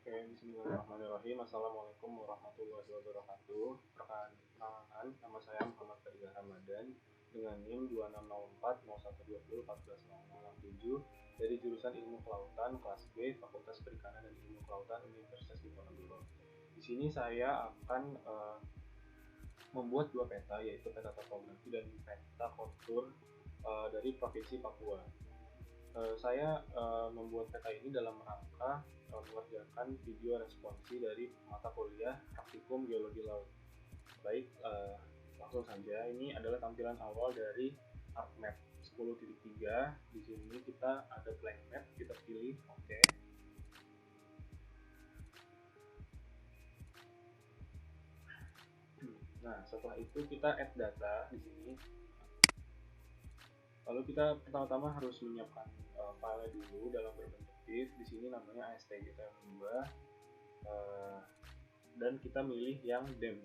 Oke, bismillahirrahmanirrahim. Assalamualaikum warahmatullahi wabarakatuh. Perkenalkan, nama saya Muhammad Fadila Ramadan dengan NIM 26040120140067 dari jurusan Ilmu Kelautan kelas B Fakultas Perikanan dan Ilmu Kelautan Universitas Diponegoro. Di sini saya akan membuat dua peta, yaitu peta topografi dan peta kontur dari Provinsi Papua. Saya membuat peta ini dalam rangka mengerjakan video responsi dari mata kuliah Praktikum Geologi Laut. Baik, langsung saja. Ini adalah tampilan awal dari ArcMap 10.3. Di sini kita ada blank map, kita pilih oke. Nah, setelah itu kita add data di sini. Lalu kita pertama-tama harus menyiapkan file dulu dalam berbentuk div. Di sini namanya astgtm2 dan kita milih yang dem.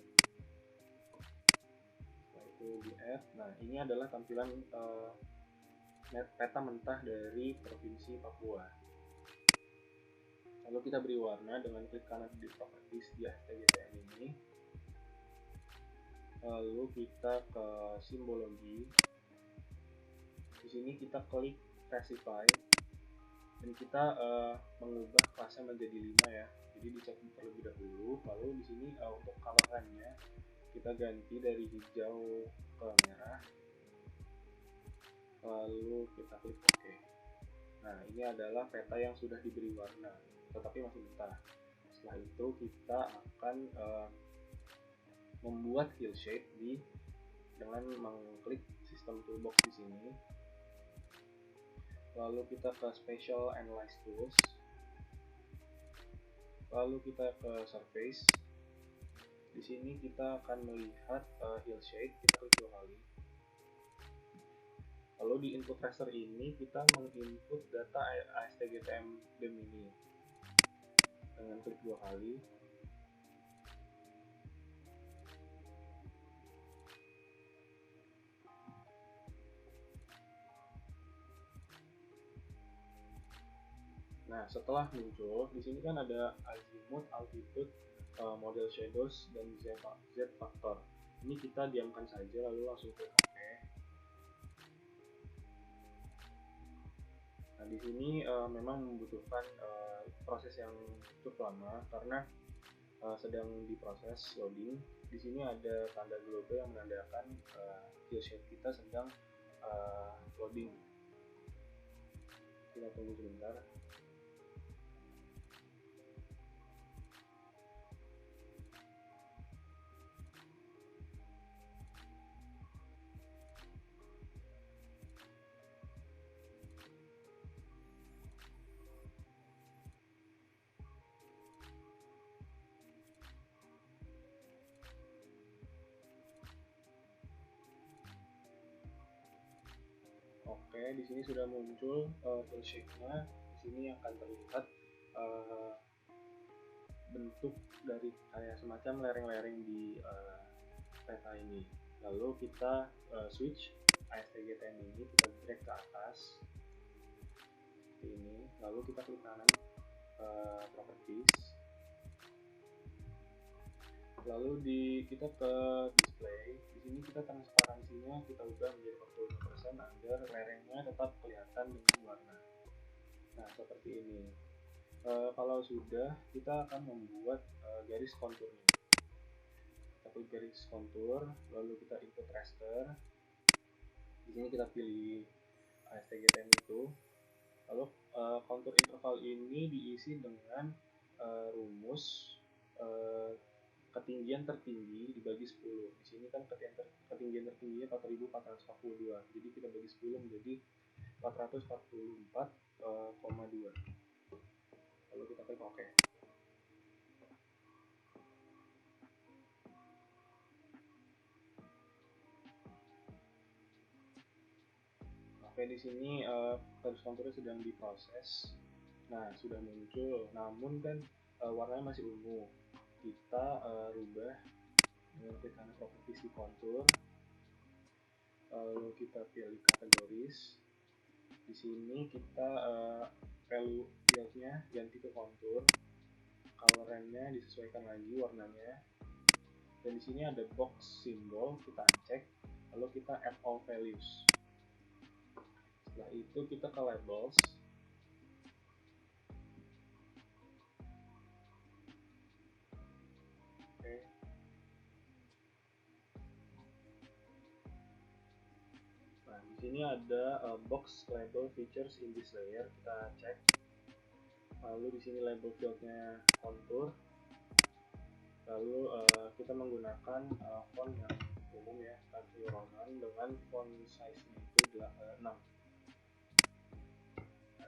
Setelah itu di add. Nah, ini adalah tampilan peta mentah dari Provinsi Papua. Lalu kita beri warna dengan klik kanan di properties di astgtm ini. Lalu kita ke simbologi. Di sini kita klik specify dan kita mengubah kelasnya menjadi 5 ya. Jadi dicek terlebih dahulu. Lalu di sini untuk color-nya kita ganti dari hijau ke merah. Lalu kita klik OK. Nah, ini adalah peta yang sudah diberi warna, tetapi masih mentah. Setelah itu kita akan membuat hillshade dengan mengklik sistem toolbox di sini. Lalu kita ke Spatial Analyze Tools. Lalu kita ke Surface. Di sini kita akan melihat hillshade. Kita klik 2 kali. Lalu di input raster ini kita menginput data astgtm dem ini dengan klik 2 kali. Nah, setelah muncul, di sini kan ada azimuth, altitude, model shadows, dan z factor. Ini kita diamkan saja, lalu langsung klik OK. Nah, di sini memang membutuhkan proses yang cukup lama karena sedang diproses loading. Di sini ada tanda globe yang menandakan hillshade kita sedang loading. Kita tunggu sebentar. Oke, di sini sudah muncul hillshade-nya. Di sini akan terlihat bentuk dari kayak semacam lereng-lereng di peta ini. Lalu kita switch astgtm ini, kita drag ke atas seperti ini. Lalu kita klik kanan properties. Lalu kita ke display. Di sini kita transparansinya kita ubah menjadi 45% agar lerengnya tetap kelihatan dengan warna. Nah, seperti ini. Kalau sudah, kita akan membuat garis konturnya. Kita klik garis kontur, lalu kita input raster. Di sini kita pilih astgtm itu. Lalu kontur interval ini diisi dengan rumus ketinggian tertinggi dibagi 10. Di sini kan ketinggian tertingginya 4442. Jadi kita bagi 10 menjadi 444,2. Lalu kita klik OK. Oke, di sini garis konturnya sedang diproses. Nah, sudah muncul, namun kan warnanya masih ungu. Kita rubah dengan klik kanan properties di kontur. Lalu kita pilih kategoris. Di sini kita value fieldnya ganti ke kontur. colornya disesuaikan lagi warnanya. Dan di sini ada box symbol, kita cek, lalu kita add all values. Setelah itu kita ke labels. Oke. Nah, di sini ada box label features in this layer, kita cek. Lalu di sini label fieldnya contour. Lalu kita menggunakan font yang umum ya, Times New Roman dengan font size-nya itu 6. Nah,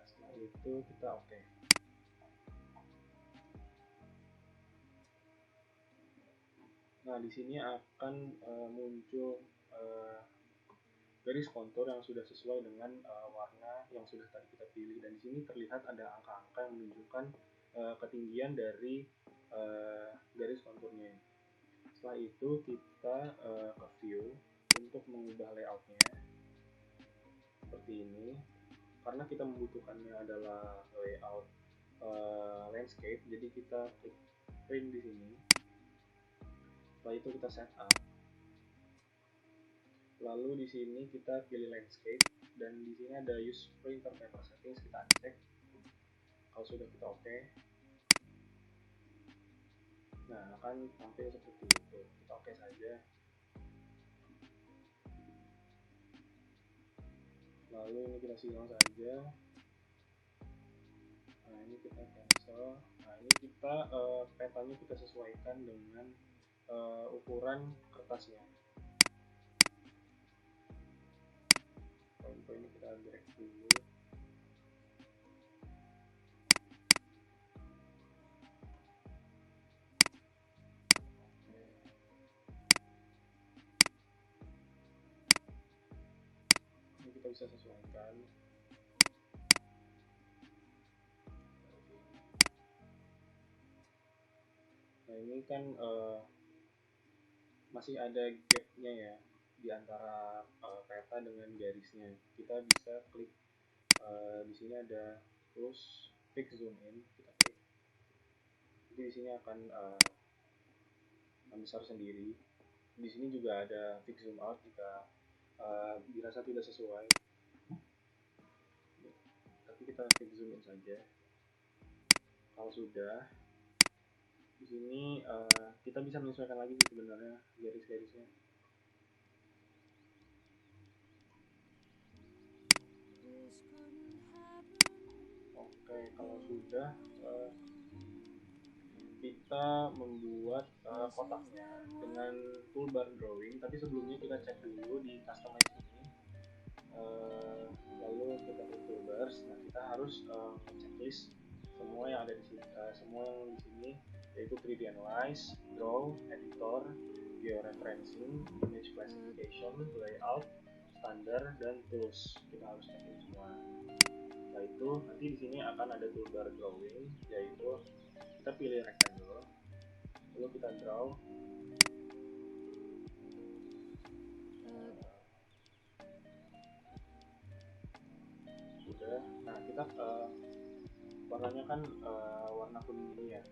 setelah itu kita oke. Nah, di sini akan muncul garis kontur yang sudah sesuai dengan warna yang sudah tadi kita pilih, dan di sini terlihat ada angka-angka yang menunjukkan ketinggian dari garis konturnya. Setelah itu kita ke view untuk mengubah layoutnya seperti ini. Karena kita membutuhkannya adalah layout landscape, jadi kita klik print di sini. Setelah itu kita setup. Lalu di sini kita pilih landscape, dan di sini ada use printer paper settings, kita cek. Kalau sudah kita oke. Nah, akan tampil seperti itu. Kita oke saja. Lalu ini kita silang saja. Nah, ini kita cancel. Nah, ini kita petanya kita sesuaikan dengan ukuran kertasnya. Poin-poin ini kita drag dulu. Ini kita bisa sesuaikan. Nah, ini kan masih ada gapnya ya di antara peta dengan garisnya. Kita bisa klik di sini ada close, fix zoom in, kita klik. Jadi di sini akan membesar sendiri. Di sini juga ada fix zoom out jika dirasa tidak sesuai. Tapi kita fix zoom in saja. Kalau sudah, di sini kita bisa menyesuaikan lagi sebenarnya garis-garisnya. Oke, kalau sudah kita membuat kotaknya dengan toolbar drawing. Tapi sebelumnya kita cek dulu di customize ini. Lalu kita klik toolbars. Nah, kita harus checklist semua yang ada di sini, semua yang di sini, yaitu 3D Analyze, Draw, Editor, Georeferencing, Image Classification, Layout, Standard, dan Tools. Kita harus cek ini semua. Setelah itu nanti di sini akan ada toolbar drawing, yaitu kita pilih rectangle, lalu kita draw. Sudah. Nah, kita warnanya kan warna kuning ini ya,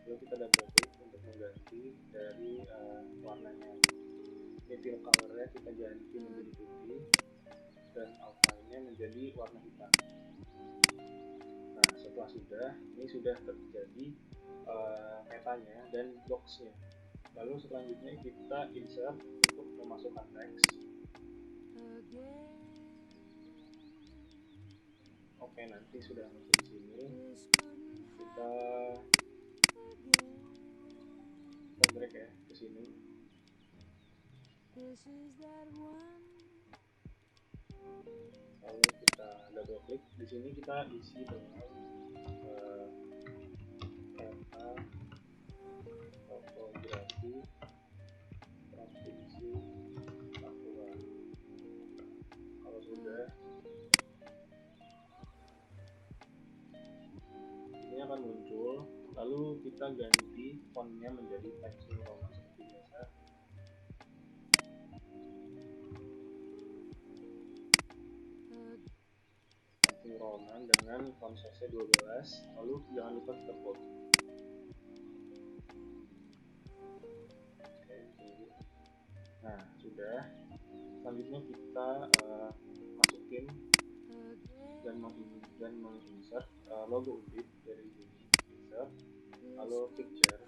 lalu kita double klik untuk mengganti dari warnanya. Ini fill colornya kita ganti menjadi putih dan outline-nya menjadi warna hitam. Nah, setelah sudah, ini sudah terjadi petanya dan boxnya. Lalu selanjutnya kita insert untuk memasukkan teks. Oke, nanti sudah masuk di sini. Kita drag ya ke sini. Lalu kita double klik. Di sini kita isi dengan kata topografi provinsi Papua. Kalau sudah, ini akan muncul. Lalu kita ganti fontnya menjadi Times New Roman seperti biasa. Times New Roman dengan font size 12. Lalu jangan lupa kita bold. Nah, sudah. Selanjutnya kita masukin dan menginsert logo Udip dari sini. Insert, lalu picture.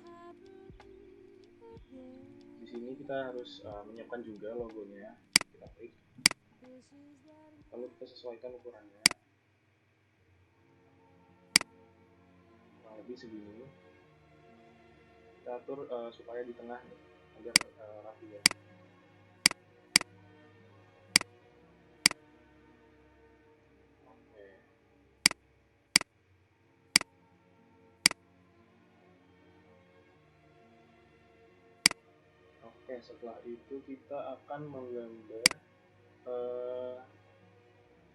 Di sini kita harus menyiapkan juga logonya. Kita klik, lalu kita sesuaikan ukurannya, kurang lebih segini. Kita atur supaya di tengah nih, agar rapi ya. Oke, setelah itu kita akan menggambar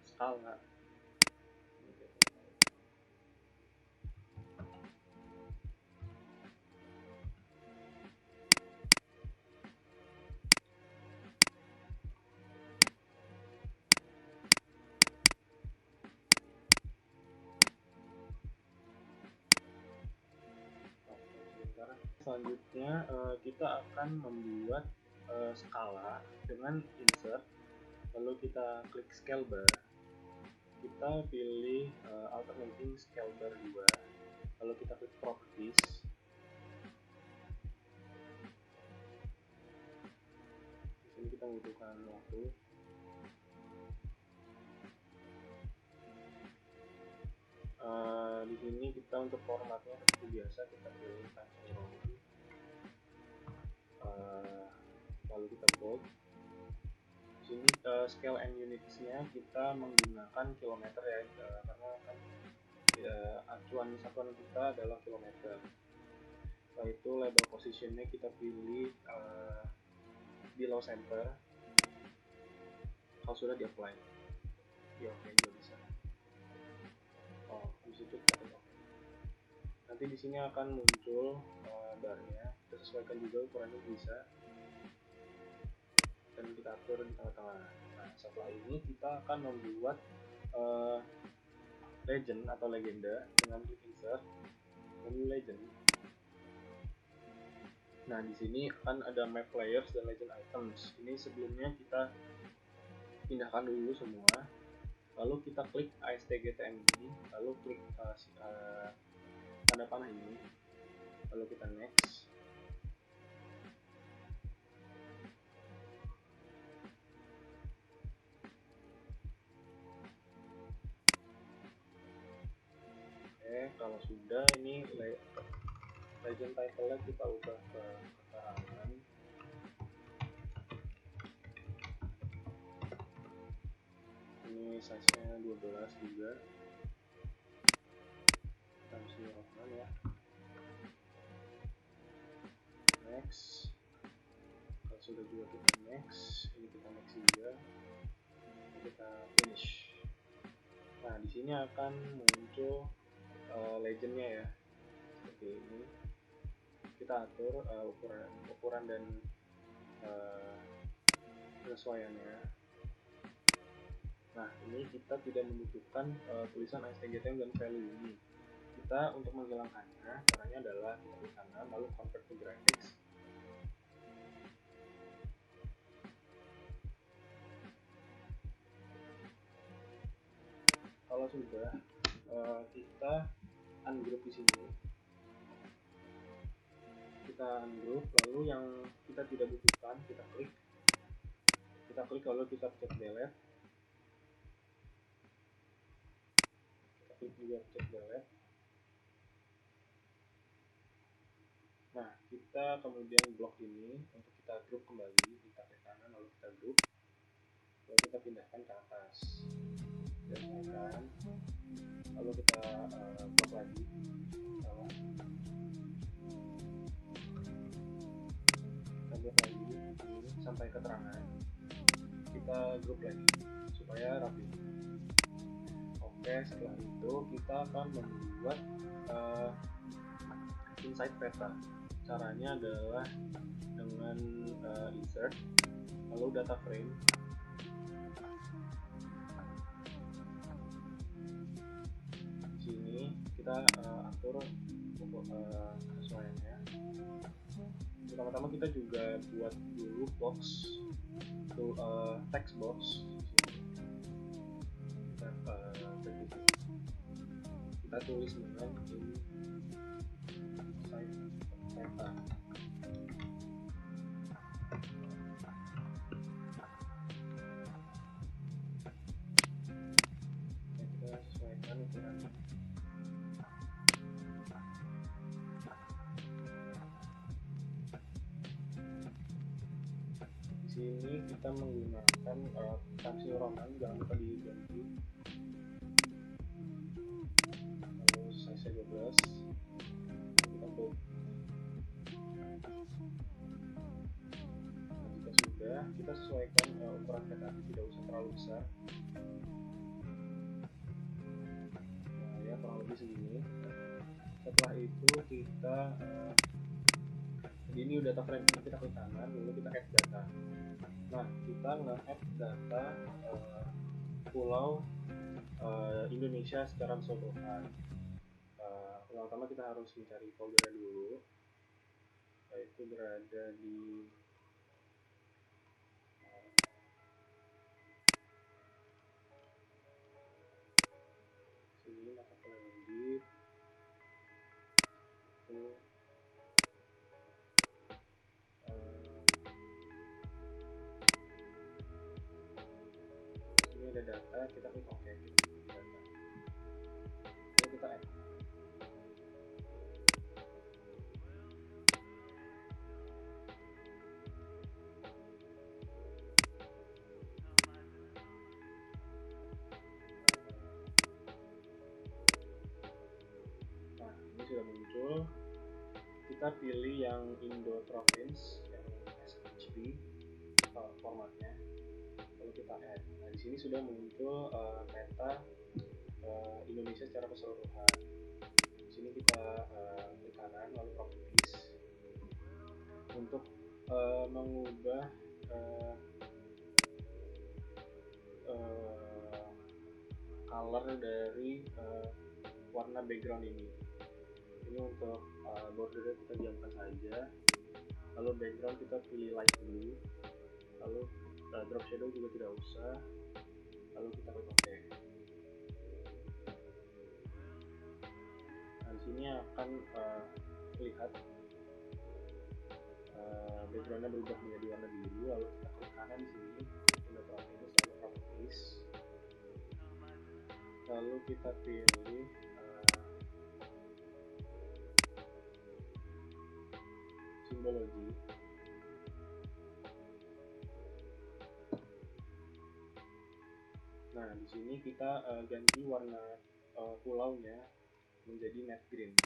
skala. Selanjutnya kita akan membuat skala dengan insert, lalu kita klik scale bar, kita pilih alternating scale bar 2, lalu kita klik properties. Di sini kita membutuhkan waktu. Di sini kita untuk formatnya seperti biasa kita pilih Times New Roman, lalu kita bold. Di sini scale and unitsnya kita menggunakan kilometer ya, karena kan acuan satuan kita adalah kilometer. Setelah itu label positionnya kita pilih below center. Kalau sudah di apply, ya oke, juga bisa. Habis itu kita klik oke. Nanti di sini akan muncul barnya, kita sesuaikan juga ukurannya bisa, dan kita atur di tengah-tengah. Nah, setelah ini kita akan membuat legend atau legenda dengan klik insert, menu legend. Nah, di sini akan ada map layers dan legend items. Ini sebelumnya kita pindahkan dulu semua, lalu kita klik ASTGTM ini, lalu klik tanda panah ini, lalu kita next. Oke, kalau sudah, ini legend title-nya kita ubah ke keterangan. Ini size-nya 12 juga. Times New Roman ya. Next. Kalau sudah juga kita next. Ini kita next juga. Ini kita finish. Nah, di sini akan muncul legendnya ya, seperti ini. Kita atur ukuran dan penyesuaiannya. Nah, ini kita tidak membutuhkan tulisan ASTGTM dan value ini. Kita untuk menghilangkannya, caranya adalah kita klik kanan lalu convert to graphics. Kalau sudah, kita ungroup di sini. Kita ungroup, lalu yang kita tidak butuhkan kita klik lalu kita pencet delete. Kita klik juga pencet delete. Nah, kita kemudian blok ini untuk kita group kembali, kita klik kanan lalu kita group, lalu kita pindahkan ke atas dan tekan, lalu kita blok lagi bawah, kita blok lagi ini sampai keterangan, kita group lagi supaya rapi. Oke, setelah itu kita akan membuat inside peta. Caranya adalah dengan insert, lalu data frame, di sini kita atur untuk kesesuaiannya. pertama-tama kita juga buat dulu box text box. Kita tulis dengan inside peta. Kita sesuaikan ukuran. Di sini kita menggunakan Times New Roman, jangan lupa diganti. Lalu size 12. Kita bold. Nah, jika sudah, kita sesuaikan ukuran peta, tidak usah terlalu besar. Nah ya, kurang lebih segini. Setelah itu kita ini udah data frame, kita klik kanan, lalu kita add data. Nah, kita nge-add data pulau Indonesia secara keseluruhan. Pertama kita harus mencari foldernya dulu, yaitu berada di sini, maka lanjut ini ada data, kita klik OK, kita klik data, lalu kita add. Nah, ini sudah muncul. Kita pilih yang Indo Province, yang SHD formatnya, lalu kita add. Nah, di sini sudah muncul peta Indonesia secara keseluruhan. Di sini kita klik kanan, lalu properties untuk mengubah color dari warna background ini. Ini untuk bordernya kita diamkan saja, lalu background kita pilih light blue, lalu drop shadow juga tidak usah, lalu kita klik OK. Nah, di sini akan terlihat backgroundnya berubah menjadi warna biru, lalu kita klik kanan di sini, lalu properties, lalu kita pilih simbologi. Nah, di sini kita ganti warna pulaunya menjadi matte green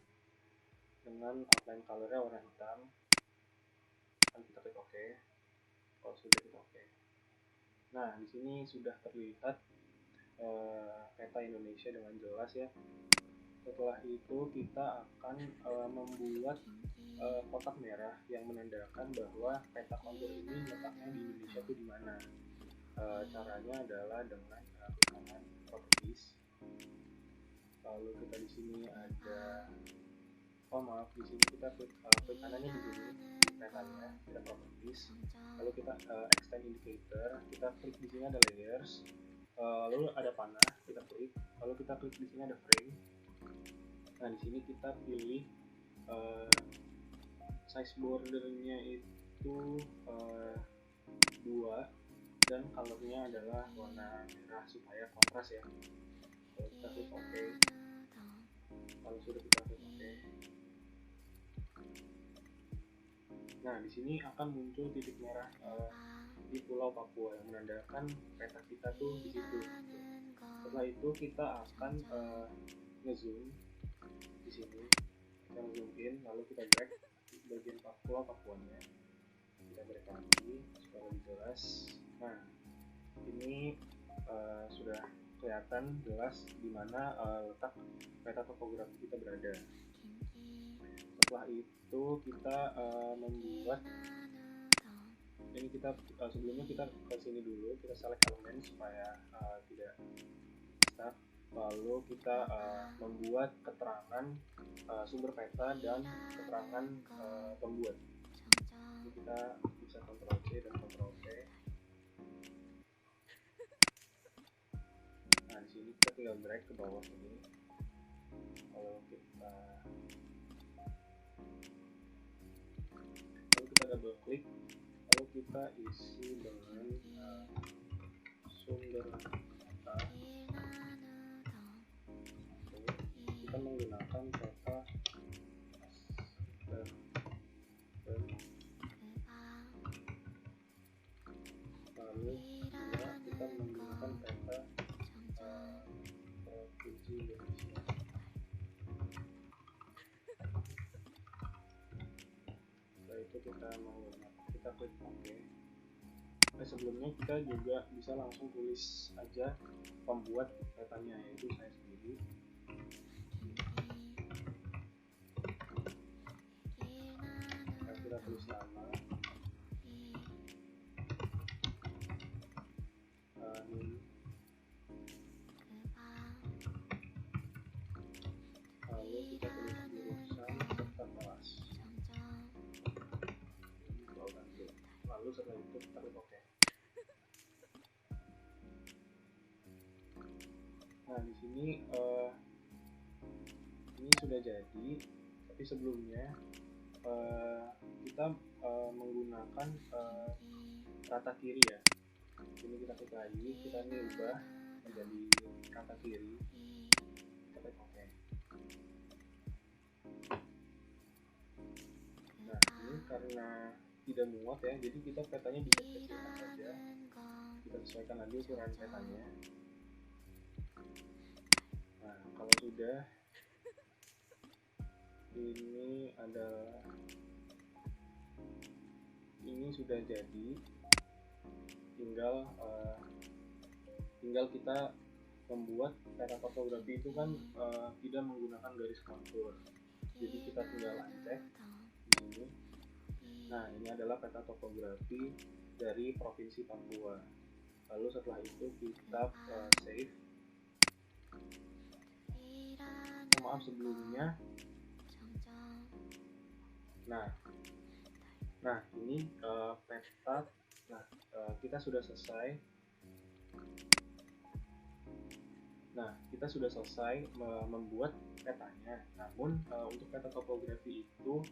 dengan outline colornya warna hitam. Dan kita klik OK. Kalau sudah, kita OK. Nah, di sini sudah terlihat peta Indonesia dengan jelas ya. Setelah itu kita akan membuat kotak merah yang menandakan bahwa peta kontur ini letaknya di Indonesia itu di mana. Caranya adalah dengan kanan properties. Lalu kita di sini ada di sini kita klik kanannya di sini petanya, kita properties, lalu kita extend indicator, kita klik di sini ada layers, lalu ada panah, kita klik, lalu kita klik di sini ada frame. Nah, di sini kita pilih size bordernya itu 2 dan colornya adalah warna merah supaya kontras ya. Lalu kita klik OK. Kalau sudah, kita klik OK. Nah, di sini akan muncul titik merah di Pulau Papua yang menandakan peta kita tuh di situ. Setelah itu kita akan ngezoom di sini, kita zoom in, lalu kita drag bagian Pulau Papuanya, kita drag lagi supaya lebih jelas. Nah, ini sudah kelihatan jelas di mana letak peta topografi kita berada. Setelah itu kita membuat ini, kita sebelumnya kita ke sini dulu, kita select elemen supaya tidak stuck, lalu kita membuat keterangan sumber peta dan keterangan pembuat. Ini kita bisa Ctrl C dan Ctrl V. Nah di sini kita tinggal drag ke bawah sini. Kalau kita double klik, lalu kita isi dengan sumber kata. Kita menggunakan kata dan lalu juga kita menggunakan kata provinsi Indonesia. Setelah itu kita klik OK. Sebelumnya kita juga bisa langsung tulis aja pembuat petanya, yaitu saya sendiri. Kita tulis nama, lalu kita tulis jurusan serta kelas, lalu setelah itu kita klik OK. Nah di sini ini sudah jadi, tapi sebelumnya kita menggunakan rata kiri ya. Ini kita klik lagi, kita ini ubah menjadi rata kiri, kita klik OK. Nah ini karena tidak muat ya, jadi kita petanya bisa kecilkan saja. Kita sesuaikan lagi ukuran petanya. Nah kalau sudah, ini sudah jadi, tinggal kita membuat peta topografi itu kan tidak menggunakan garis kontur, jadi kita tinggal uncek ini. Nah ini adalah peta topografi dari provinsi Papua. Lalu setelah itu kita save. Maaf sebelumnya. Nah ini peta. Nah kita sudah selesai. Membuat petanya. Namun untuk peta topografi itu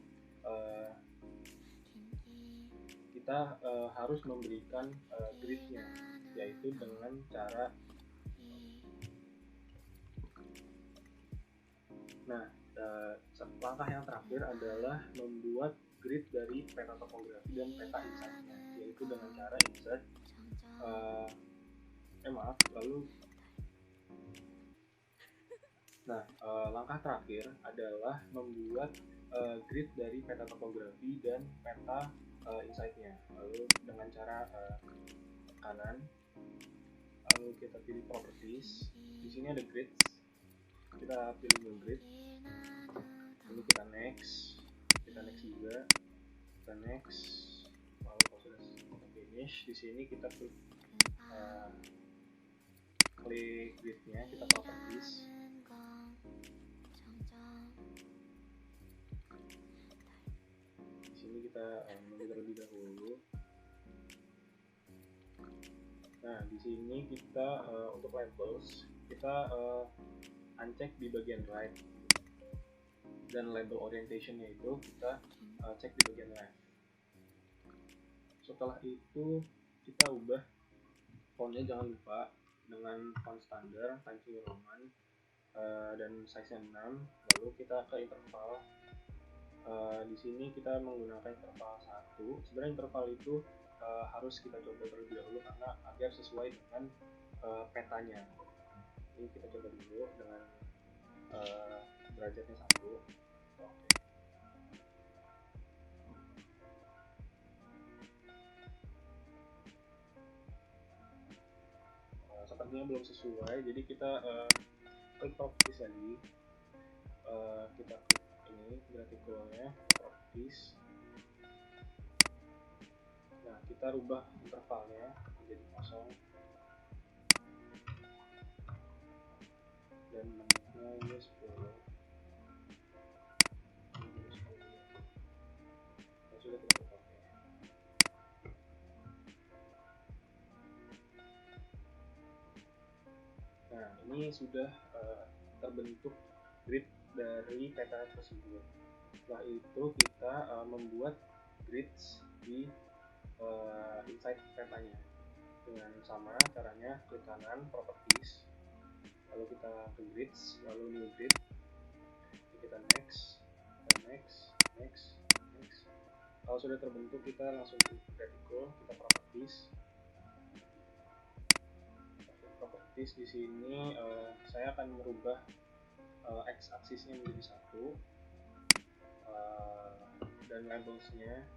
kita harus memberikan gridnya, yaitu dengan cara langkah yang terakhir adalah membuat grid dari peta topografi dan peta insight-nya, yaitu dengan cara insert langkah terakhir adalah membuat grid dari peta topografi dan peta insight-nya. Lalu dengan cara kanan, lalu kita pilih properties. Di sini ada grids, kita pilih new grid. Ini kita next juga, kita next. Lalu kalau sudah finish, di sini kita klik gridnya, kita properties. Di sini kita menunggu terlebih dahulu. Nah di sini kita untuk labels kita uncek di bagian right, dan label orientation-nya itu kita cek di bagian left. Setelah itu kita ubah fontnya, jangan lupa dengan font standar Times New Roman dan size 6. Lalu kita ke interval. Di sini kita menggunakan interval 1. Sebenarnya interval itu harus kita coba terlebih dahulu karena agar sesuai dengan petanya. Ini kita coba dulu dengan derajatnya 1. Oke. Sepertinya belum sesuai, jadi kita klik properties lagi. Kita klik ini graphical-nya, properties. Nah kita rubah intervalnya menjadi 0 dan menitnya ini 10. Sudah kita pakai. sini sudah terbentuk grid dari peta tersebut. Setelah itu kita membuat grids di inside petanya. Dengan sama caranya, klik kanan properties, lalu kita ke grids, lalu new grid, kita next, next. Kalau sudah terbentuk, kita langsung klik vertical, kita properties. Di sini saya akan merubah x aksisnya menjadi 1, dan labelsnya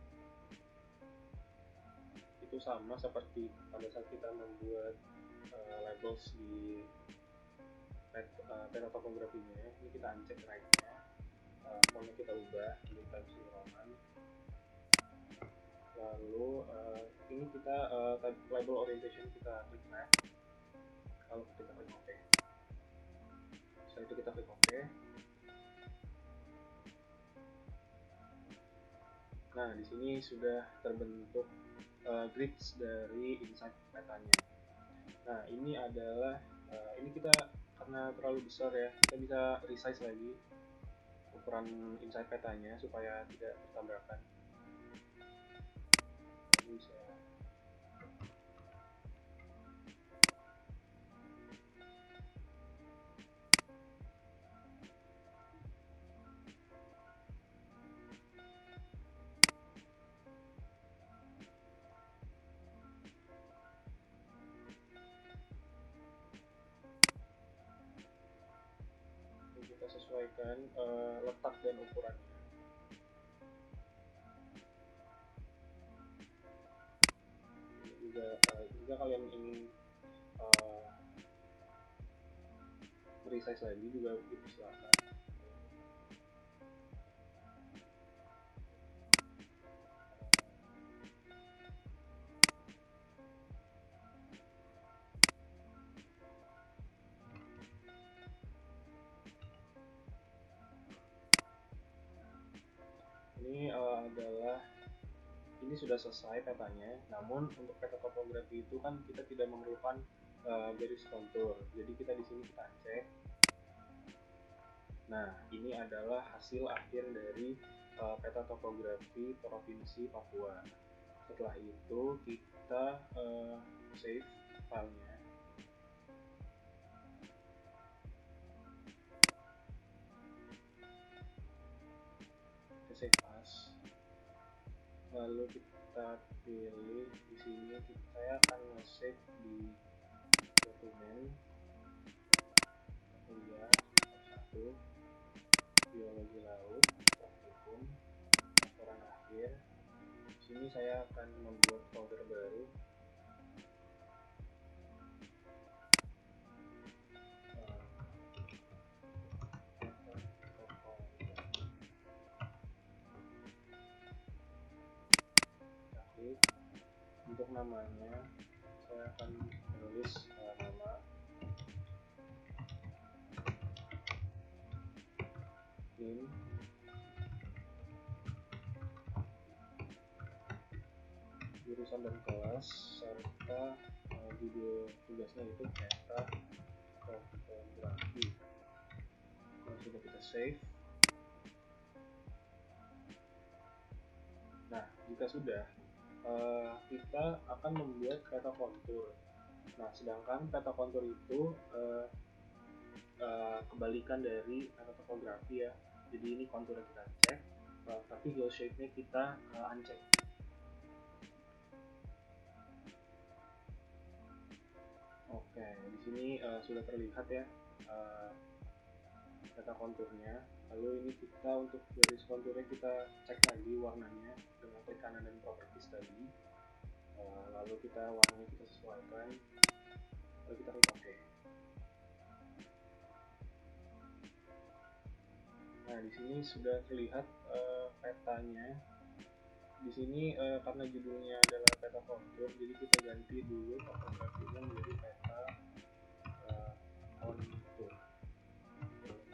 itu sama seperti pada saat kita membuat labels di peta topografinya. Ini kita uncheck right-nya, fontnya kita ubah menjadi Times New Roman. Lalu ini kita type label orientation kita klik left, lalu kita klik OK. Setelah itu kita klik OK. Nah, di sini sudah terbentuk grids dari inside petanya. Nah, ini adalah ini kita karena terlalu besar ya, kita bisa resize lagi ukuran inside petanya supaya tidak bertabrakan. Ini bisa kita sesuaikan letak dan ukurannya. Juga jika kalian ingin resize lagi juga silakan. Ini sudah selesai petanya, namun untuk peta topografi itu kan kita tidak memerlukan garis kontur, jadi kita di sini kita cek. Nah, ini adalah hasil akhir dari peta topografi Provinsi Papua. Setelah itu kita save filenya. Kita save as. Lalu kita pilih di sini, saya akan nge-save di dokumen kuliah 1 biologi laut praktikum laporan akhir. Di sini saya akan membuat folder baru. Untuk namanya saya akan menulis nama name, jurusan dan kelas, serta judul tugasnya itu peta topografi. Kalau sudah kita save, nah jika sudah, kita akan membuat peta kontur. Nah, sedangkan peta kontur itu kebalikan dari peta topografi ya. Jadi ini konturnya kita cek, tapi hill shape-nya kita uncheck. Oke, di sini sudah terlihat ya peta konturnya. Lalu ini kita untuk garis konturnya kita cek lagi warnanya dengan klik kanan dan properties tadi. Lalu kita warnanya kita sesuaikan, lalu kita klik OK. Nah, di sini sudah terlihat petanya. Di sini karena judulnya adalah peta kontur, jadi kita ganti dulu topografinya menjadi peta kontur.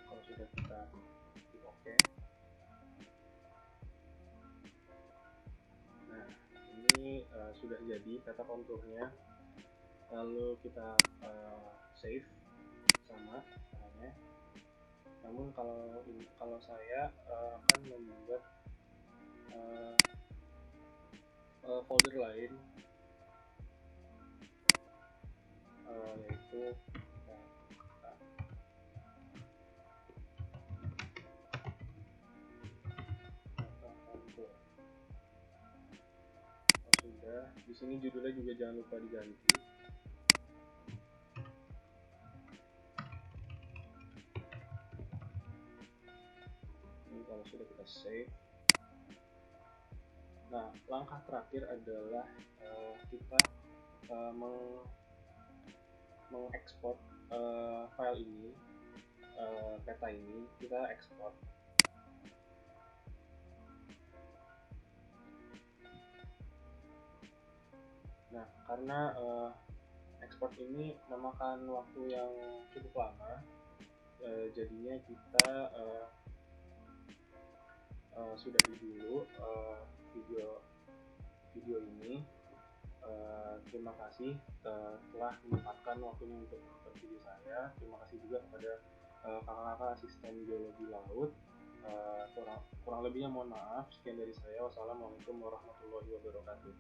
Kalau sudah kita klik OK. Nah, ini sudah jadi peta konturnya. Lalu kita save. sama caranya. Namun kalau saya akan membuat folder lain, yaitu sudah. Di sini judulnya juga jangan lupa diganti. Ini kalau sudah kita save. Nah, langkah terakhir adalah kita mengekspor file ini, peta ini kita ekspor. Nah, karena ekspor ini memakan waktu yang cukup lama, jadinya kita sudahi dulu video ini. Terima kasih telah menyempatkan waktunya untuk menonton video saya. Terima kasih juga kepada kakak-kakak asisten biologi laut. Kurang lebihnya mohon maaf. Sekian dari saya. Wassalamualaikum warahmatullahi wabarakatuh.